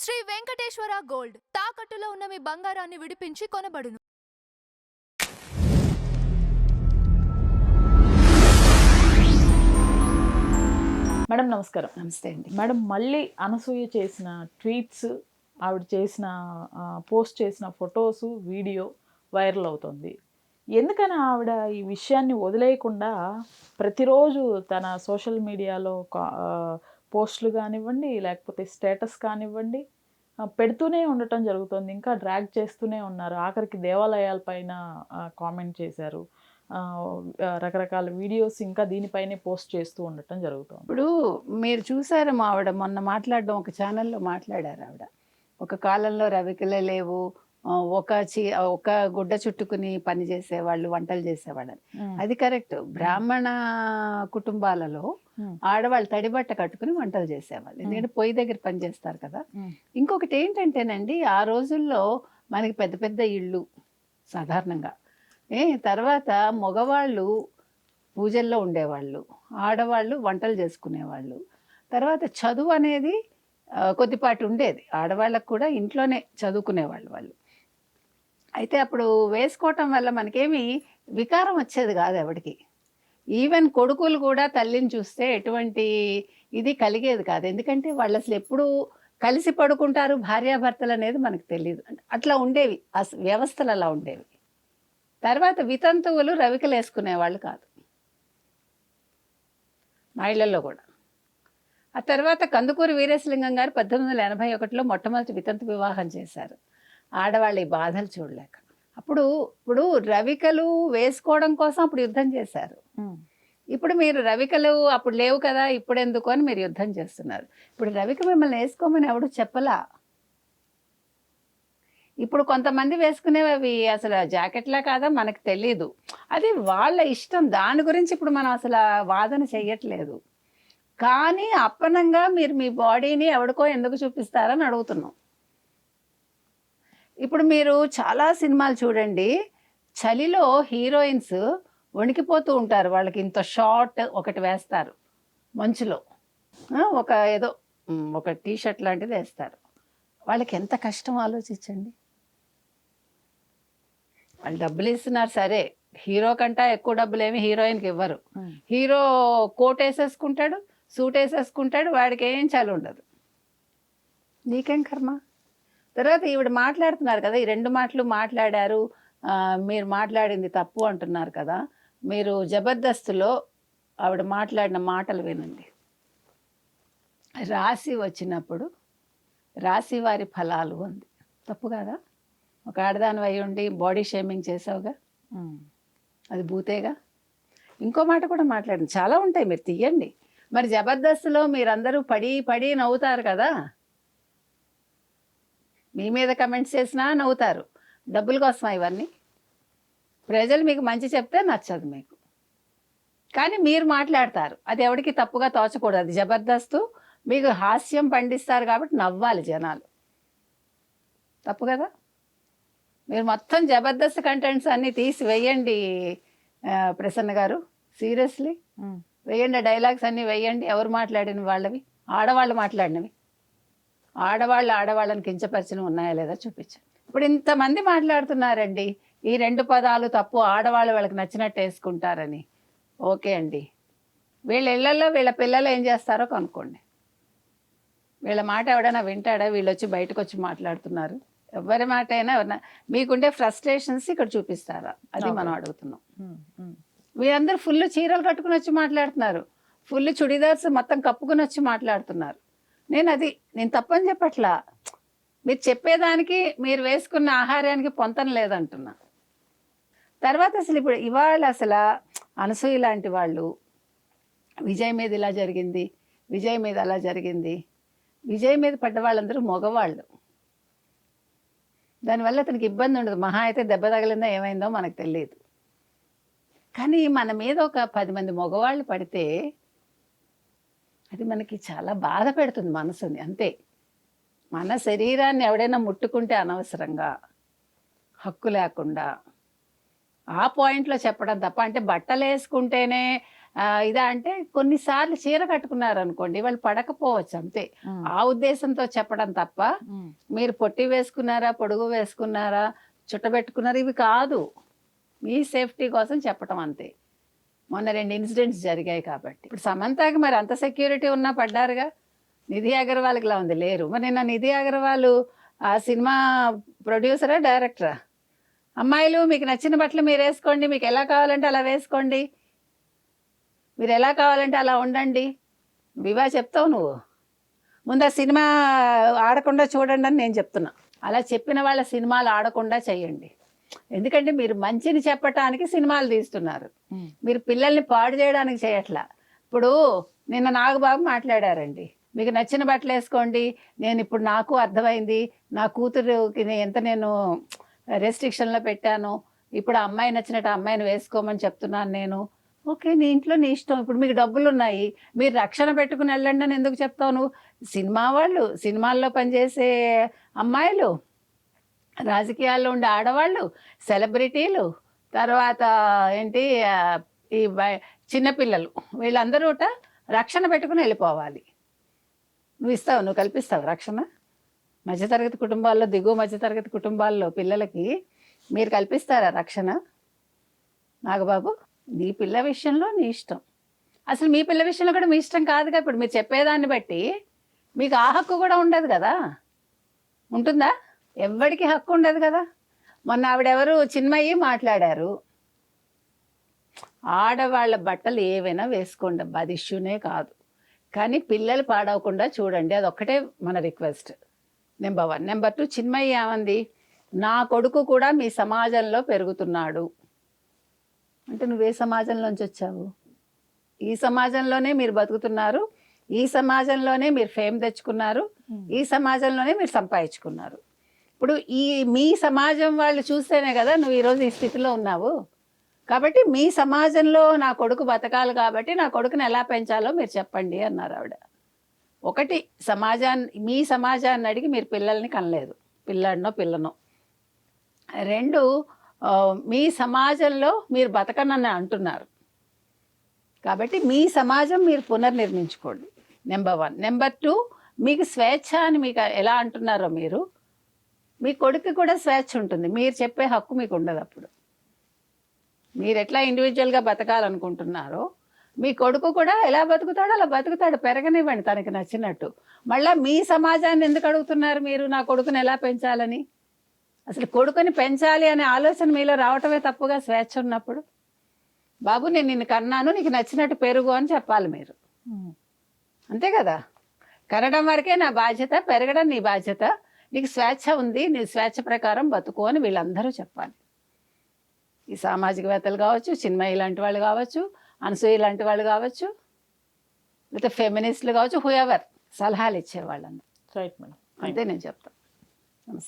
Shri Venkateswara gold తాకట్టులో ఉన్న మీ బంగారాన్ని విడిపించి కొనబడును. మేడం నమస్కారం. నమస్తే అండి. మేడం మళ్ళీ అనసూయ చేసిన ట్వీట్స్, ఆవిడ చేసిన పోస్ట్ చేసిన ఫొటోసు, వీడియో వైరల్ అవుతుంది. ఎందుకని ఆవిడ ఈ విషయాన్ని వదిలేయకుండా ప్రతిరోజు తన సోషల్ మీడియాలో పోస్టులు కానివ్వండి, లేకపోతే స్టేటస్ కానివ్వండి పెడుతూనే ఉండటం జరుగుతుంది. ఇంకా డ్రాగ్ చేస్తూనే ఉన్నారు. ఆఖరికి దేవాలయాలపైన కామెంట్ చేశారు. రకరకాల వీడియోస్ ఇంకా దీనిపైనే పోస్ట్ చేస్తూ ఉండటం జరుగుతుంది. ఇప్పుడు మీరు చూసారు ఆవిడ మొన్న మాట్లాడడం, ఒక ఛానల్లో మాట్లాడారు ఆవిడ. ఒక కాలంలో రవికలే లేవు, ఒక గుడ్డ చుట్టుకుని పని చేసేవాళ్ళు, వంటలు చేసేవాళ్ళని. అది కరెక్ట్. బ్రాహ్మణ కుటుంబాలలో ఆడవాళ్ళు తడిబట్ట కట్టుకుని వంటలు చేసేవాళ్ళు, ఎందుకంటే పొయ్యి దగ్గర పని చేస్తారు కదా. ఇంకొకటి ఏంటంటేనండి, ఆ రోజుల్లో మనకి పెద్ద పెద్ద ఇళ్ళు సాధారణంగా, తర్వాత మగవాళ్ళు పూజల్లో ఉండేవాళ్ళు, ఆడవాళ్ళు వంటలు చేసుకునేవాళ్ళు. తర్వాత చదువు అనేది కొద్దిపాటి ఉండేది, ఆడవాళ్ళకు కూడా ఇంట్లోనే చదువుకునేవాళ్ళు వాళ్ళు. అయితే అప్పుడు వేసుకోవటం వల్ల మనకేమి వికారం వచ్చేది కాదు ఎవరికి. ఈవెన్ కొడుకులు కూడా తల్లిని చూస్తే ఎటువంటి ఇది కలిగేది కాదు, ఎందుకంటే వాళ్ళు అసలు ఎప్పుడు కలిసి పడుకుంటారు భార్యాభర్తలు అనేది మనకు తెలియదు. అట్లా ఉండేవి, వ్యవస్థలు అలా ఉండేవి. తర్వాత వితంతువులు రవికలు వేసుకునేవాళ్ళు కాదు మా ఇళ్లలో కూడా. ఆ తర్వాత కందుకూరి వీరేశలింగం గారు 1881లో మొట్టమొదటి వితంతు వివాహం చేశారు, ఆడవాళ్ళు ఈ బాధలు చూడలేక. ఇప్పుడు రవికలు వేసుకోవడం కోసం అప్పుడు యుద్ధం చేశారు. ఇప్పుడు మీరు రవికలు అప్పుడు లేవు కదా, ఇప్పుడు ఎందుకు అని మీరు యుద్ధం చేస్తున్నారు. ఇప్పుడు రవిక మిమ్మల్ని వేసుకోమని ఎవడు చెప్పలా. ఇప్పుడు కొంతమంది వేసుకునేవి అవి అసలు జాకెట్లా కాదా మనకు తెలీదు, అది వాళ్ళ ఇష్టం. దాని గురించి ఇప్పుడు మనం అసలు వాదన చెయ్యట్లేదు. కానీ అప్పనంగా మీరు మీ బాడీని ఎవడికో ఎందుకు చూపిస్తారని అడుగుతున్నాం. ఇప్పుడు మీరు చాలా సినిమాలు చూడండి, చలిలో హీరోయిన్స్ వణికిపోతూ ఉంటారు, వాళ్ళకి ఇంత షార్ట్ ఒకటి వేస్తారు మంచులో, ఒక టీషర్ట్ లాంటిది వేస్తారు. వాళ్ళకి ఎంత కష్టం ఆలోచించండి. వాళ్ళు డబ్బులు ఇస్తున్నారు సరే, హీరో కంటా ఎక్కువ డబ్బులు ఏమి హీరోయిన్కి ఇవ్వరు. హీరో కోట్ వేసేసుకుంటాడు, సూట్ వేసేసుకుంటాడు, వాడికి ఏం చలి ఉండదు. నీకేం కర్మ. తర్వాత ఈవిడ మాట్లాడుతున్నారు కదా, ఈ 2 మాటలు మాట్లాడారు, మీరు మాట్లాడింది తప్పు అంటున్నారు కదా. మీరు జబర్దస్త్లో ఆవిడ మాట్లాడిన మాటలు వినండి. రాశి వచ్చినప్పుడు రాశి వారి ఫలాలు ఉంది, తప్పు కదా. ఒక ఆడదాని అయి ఉండి బాడీ షేమింగ్ చేసావుగా, అది భూతేగా. ఇంకో మాట కూడా మాట్లాడింది, చాలా ఉంటాయి, మీరు తీయండి. మరి జబర్దస్త్లో మీరందరూ పడి నవ్వుతారు కదా, మీ మీద కమెంట్స్ చేసినా నవ్వుతారు. డబ్బుల కోసం ఇవన్నీ. ప్రజలు మీకు మంచి చెప్తే నచ్చదు మీకు, కానీ మీరు మాట్లాడతారు, అది ఎవరికి తప్పుగా తోచకూడదు. అది జబర్దస్త్, మీకు హాస్యం పండిస్తారు కాబట్టి నవ్వాలి జనాలు, తప్పు కదా. మీరు మొత్తం జబర్దస్త్ కంటెంట్స్ అన్నీ తీసి వేయండి ప్రసన్న గారు, సీరియస్లీ వేయండి. డైలాగ్స్ అన్నీ వేయండి, ఎవరు మాట్లాడిన వాళ్ళవి, ఆడవాళ్ళు మాట్లాడినవి. ఆడవాళ్ళని కించపరిచినవి ఉన్నాయా లేదా చూపించండి. ఇప్పుడు ఇంతమంది మాట్లాడుతున్నారండి, ఈ 2 పదాలు తప్పు, ఆడవాళ్ళు వాళ్ళకి నచ్చినట్టు వేసుకుంటారని. ఓకే అండి, వీళ్ళ ఇళ్లలో వీళ్ళ పిల్లలు ఏం చేస్తారో కనుక్కోండి. వీళ్ళ మాట ఎవడైనా వింటాడా? వీళ్ళు వచ్చి బయటకు వచ్చి మాట్లాడుతున్నారు. ఎవరి మాట అయినా మీకుండే ఫ్రస్ట్రేషన్స్ ఇక్కడ చూపిస్తారా, అది మనం అడుగుతున్నాం. వీరందరూ ఫుల్ చీరలు కట్టుకుని వచ్చి మాట్లాడుతున్నారు, ఫుల్ చుడిదార్స్ మొత్తం కప్పుకుని వచ్చి మాట్లాడుతున్నారు. నేను తప్పని చెప్పట్లా, మీరు చెప్పేదానికి మీరు వేసుకున్న ఆహారానికి పొంతన లేదంటున్నా. తర్వాత అసలు ఇప్పుడు ఇవాళ అసలు అనసూయ లాంటి వాళ్ళు విజయ్ మీద ఇలా జరిగింది, విజయ్ మీద అలా జరిగింది, విజయ్ మీద పడ్డ వాళ్ళందరూ మగవాళ్ళు. దానివల్ల అతనికి ఇబ్బంది ఉండదు, మహా అయితే దెబ్బ తగిలిందో ఏమైందో మనకు తెలియదు. కానీ మన మీద ఒక 10 మంది మగవాళ్ళు పడితే అది మనకి చాలా బాధ పెడుతుంది మనసుని, అంతే. మన శరీరాన్ని ఎవడైనా ముట్టుకుంటే అనవసరంగా, హక్కు లేకుండా, ఆ పాయింట్లో చెప్పడం తప్ప. అంటే బట్టలు వేసుకుంటేనే ఇదా అంటే కొన్నిసార్లు చీర కట్టుకున్నారు అనుకోండి, వాళ్ళు పడకపోవచ్చు అంతే. ఆ ఉద్దేశంతో చెప్పడం తప్ప మీరు పొట్టి వేసుకున్నారా, పొడుగు వేసుకున్నారా, చుట్టబెట్టుకున్నారా, ఇవి కాదు. మీ సేఫ్టీ కోసం చెప్పటం అంతే. మొన్న 2 ఇన్సిడెంట్స్ జరిగాయి కాబట్టి. ఇప్పుడు సమంతకి మరి అంత సెక్యూరిటీ ఉన్నా పడ్డారుగా. నిధి అగర్వాల్కి ఇలా ఉంది, లేరు. మరి నిన్న నిధి అగర్వాల్ ఆ సినిమా ప్రొడ్యూసరా, డైరెక్టరా? అమ్మాయిలు మీకు నచ్చిన బట్టలు మీరు వేసుకోండి, మీకు ఎలా కావాలంటే అలా వేసుకోండి, మీరు ఎలా కావాలంటే అలా ఉండండి. వివా చెప్తావు నువ్వు. ముందు ఆ సినిమా ఆడకుండా చూడండి అని నేను చెప్తున్నా. అలా చెప్పిన వాళ్ళ సినిమాలు ఆడకుండా చేయండి. ఎందుకంటే మీరు మంచిని చెప్పటానికి సినిమాలు తీస్తున్నారు, మీరు పిల్లల్ని పాడు చేయడానికి చేయట్లా. ఇప్పుడు నిన్న నాగబాబు మాట్లాడారండి, మీకు నచ్చిన బట్టలు వేసుకోండి, నేను ఇప్పుడు నాకు అర్థమైంది, నా కూతురుకి ఎంత నేను రెస్ట్రిక్షన్లో పెట్టాను, ఇప్పుడు ఆ అమ్మాయి నచ్చినట్టు ఆ అమ్మాయిని వేసుకోమని చెప్తున్నాను నేను. ఓకే, నీ ఇంట్లో నీ ఇష్టం. ఇప్పుడు మీకు డబ్బులు ఉన్నాయి, మీరు రక్షణ పెట్టుకుని వెళ్ళండి అని ఎందుకు చెప్తావు నువ్వు? సినిమా వాళ్ళు, సినిమాల్లో పనిచేసే అమ్మాయిలు, రాజకీయాల్లో ఉండే ఆడవాళ్ళు, సెలబ్రిటీలు, తర్వాత ఏంటి ఈ చిన్నపిల్లలు, వీళ్ళందరూ రక్షణ పెట్టుకుని వెళ్ళిపోవాలి. నువ్వు ఇస్తావు, నువ్వు కల్పిస్తావు రక్షణ? మధ్యతరగతి కుటుంబాల్లో, దిగువ మధ్యతరగతి కుటుంబాల్లో పిల్లలకి మీరు కల్పిస్తారా రక్షణ? నాగబాబు, నీ పిల్ల విషయంలో నీ ఇష్టం. అసలు మీ పిల్ల విషయంలో కూడా మీ ఇష్టం కాదుగా. ఇప్పుడు మీరు చెప్పేదాన్ని బట్టి మీకు ఆ హక్కు కూడా ఉండదు కదా. ఉంటుందా? ఎవరికి హక్కు ఉండదు కదా. మొన్న ఆవిడెవరు చిన్మయ్యి మాట్లాడారు, ఆడవాళ్ళ బట్టలు ఏవైనా వేసుకోండి అబ్బా, అది ఇష్యూనే కాదు, కానీ పిల్లలు పాడవకుండా చూడండి, అదొక్కటే మన రిక్వెస్ట్. నెంబర్ 1. నెంబర్ 2, చిన్మయ్యి ఏమంది, నా కొడుకు కూడా మీ సమాజంలో పెరుగుతున్నాడు అంటే నువ్వే సమాజంలోంచి వచ్చావు? ఈ సమాజంలోనే మీరు బతుకుతున్నారు, ఈ సమాజంలోనే మీరు ఫేమ్ తెచ్చుకున్నారు, ఈ సమాజంలోనే మీరు సంపాదించుకున్నారు. ఇప్పుడు ఈ మీ సమాజం వాళ్ళు చూస్తేనే కదా నువ్వు ఈరోజు ఈ స్థితిలో ఉన్నావు. కాబట్టి మీ సమాజంలో నా కొడుకు బతకాలి కాబట్టి నా కొడుకుని ఎలా పెంచాలో మీరు చెప్పండి అన్నారు ఆవిడ. ఒకటి, మీ సమాజాన్ని అడిగి మీరు పిల్లల్ని కనలేదు, పిల్లాడినో పిల్లనో. 2, మీ సమాజంలో మీరు బతకనని అంటున్నారు కాబట్టి మీ సమాజం మీరు పునర్నిర్మించుకోండి. నెంబర్ 1. నెంబర్ 2, మీకు స్వేచ్ఛ అని మీకు ఎలా అంటున్నారో మీరు, మీ కొడుకు కూడా స్వేచ్ఛ ఉంటుంది, మీరు చెప్పే హక్కు మీకు ఉండదు. అప్పుడు మీరు ఎట్లా ఇండివిజువల్గా బతకాలనుకుంటున్నారో మీ కొడుకు కూడా ఎలా బతుకుతాడో అలా బతుకుతాడు, పెరగనివ్వండి తనకి నచ్చినట్టు. మళ్ళీ మీ సమాజాన్ని ఎందుకు అడుగుతున్నారు మీరు, నా కొడుకుని ఎలా పెంచాలని? అసలు కొడుకుని పెంచాలి అనే ఆలోచన మీలో రావటమే తప్పుగా, స్వేచ్ఛ ఉన్నప్పుడు. బాబు నేను నిన్ను కన్నాను, నీకు నచ్చినట్టు పెరుగు అని చెప్పాలి మీరు, అంతే కదా. కనడం వరకే నా బాధ్యత, పెరగడం నీ బాధ్యత, నీకు స్వేచ్ఛ ఉంది, నీ స్వేచ్ఛ ప్రకారం బతుకు అని వీళ్ళందరూ చెప్పాలి. ఈ సామాజికవేత్తలు కావచ్చు, చిన్మయ్య లాంటి వాళ్ళు కావచ్చు, అనసూయ లాంటి వాళ్ళు కావచ్చు, లేకపోతే ఫెమినిస్టులు కావచ్చు, హూఎవర్, సలహాలు ఇచ్చేవాళ్ళందరూ. రైట్ మేడం, అంతే నేను చెప్తాను.